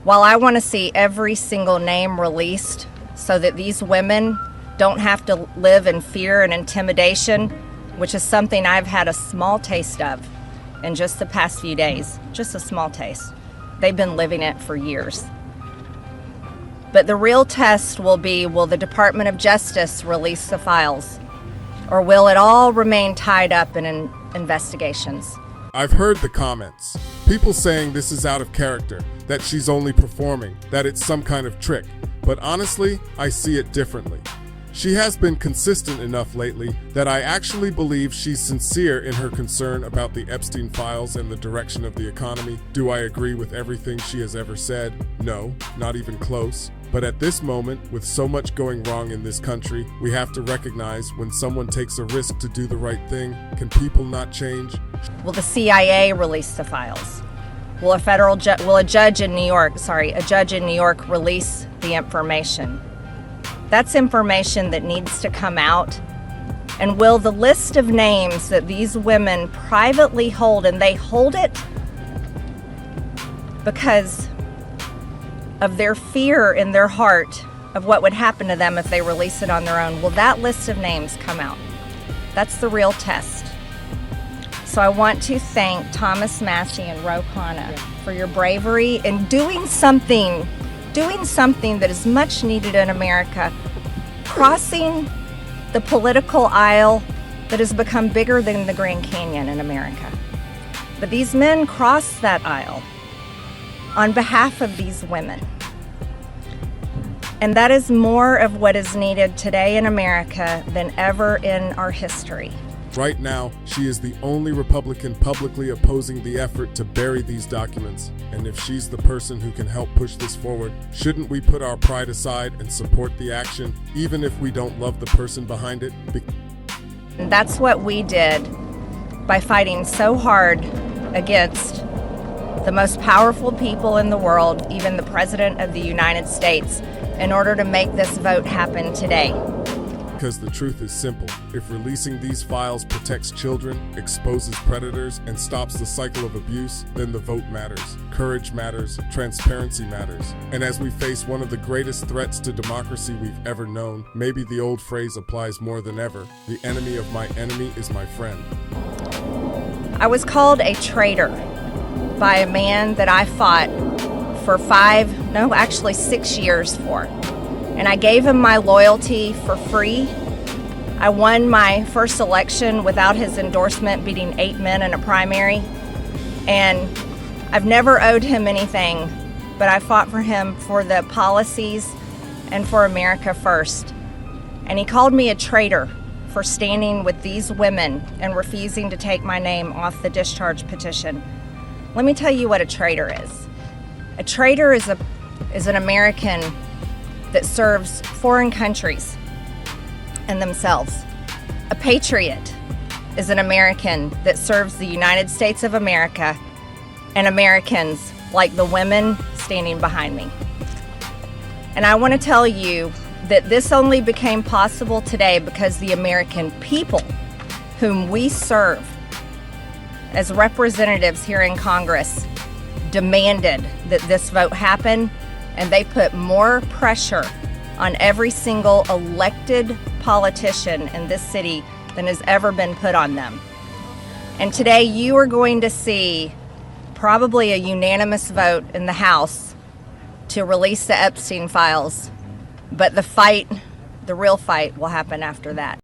While I want to see every single name released so that these women don't have to live in fear and intimidation, which is something I've had a small taste of in just the past few days, just a small taste. They've been living it for years. But the real test will be, will the Department of Justice release the files? Or will it all remain tied up in investigations? I've heard the comments. People saying this is out of character, that she's only performing, that it's some kind of trick. But honestly, I see it differently. She has been consistent enough lately that I actually believe she's sincere in her concern about the Epstein files and the direction of the economy. Do I agree with everything she has ever said? No, not even close. But at this moment, with so much going wrong in this country, we have to recognize when someone takes a risk to do the right thing, can people not change? Will the CIA release the files? Will a judge in New York release the information? That's information that needs to come out. And will the list of names that these women privately hold, and they hold it because of their fear in their heart of what would happen to them if they release it on their own, will that list of names come out? That's the real test. So I want to thank Thomas Massey and Ro Khanna for your bravery in doing something that is much needed in America, crossing the political aisle that has become bigger than the Grand Canyon in America. But these men crossed that aisle on behalf of these women. And that is more of what is needed today in America than ever in our history. Right now, she is the only Republican publicly opposing the effort to bury these documents. And if she's the person who can help push this forward, shouldn't we put our pride aside and support the action, even if we don't love the person behind it? And that's what we did by fighting so hard against the most powerful people in the world, even the President of the United States, in order to make this vote happen today. Because the truth is simple. If releasing these files protects children, exposes predators, and stops the cycle of abuse, then the vote matters. Courage matters. Transparency matters. And as we face one of the greatest threats to democracy we've ever known, maybe the old phrase applies more than ever. The enemy of my enemy is my friend. I was called a traitor by a man that I fought for 6 years for. And I gave him my loyalty for free. I won my first election without his endorsement, beating 8 men in a primary. And I've never owed him anything, but I fought for him for the policies and for America first. And he called me a traitor for standing with these women and refusing to take my name off the discharge petition. Let me tell you what a traitor is. A traitor is an American that serves foreign countries and themselves. A patriot is an American that serves the United States of America and Americans like the women standing behind me. And I want to tell you that this only became possible today because the American people, whom we serve as representatives here in Congress, demanded that this vote happen. And they put more pressure on every single elected politician in this city than has ever been put on them. And today you are going to see probably a unanimous vote in the House to release the Epstein files. But the real fight will happen after that.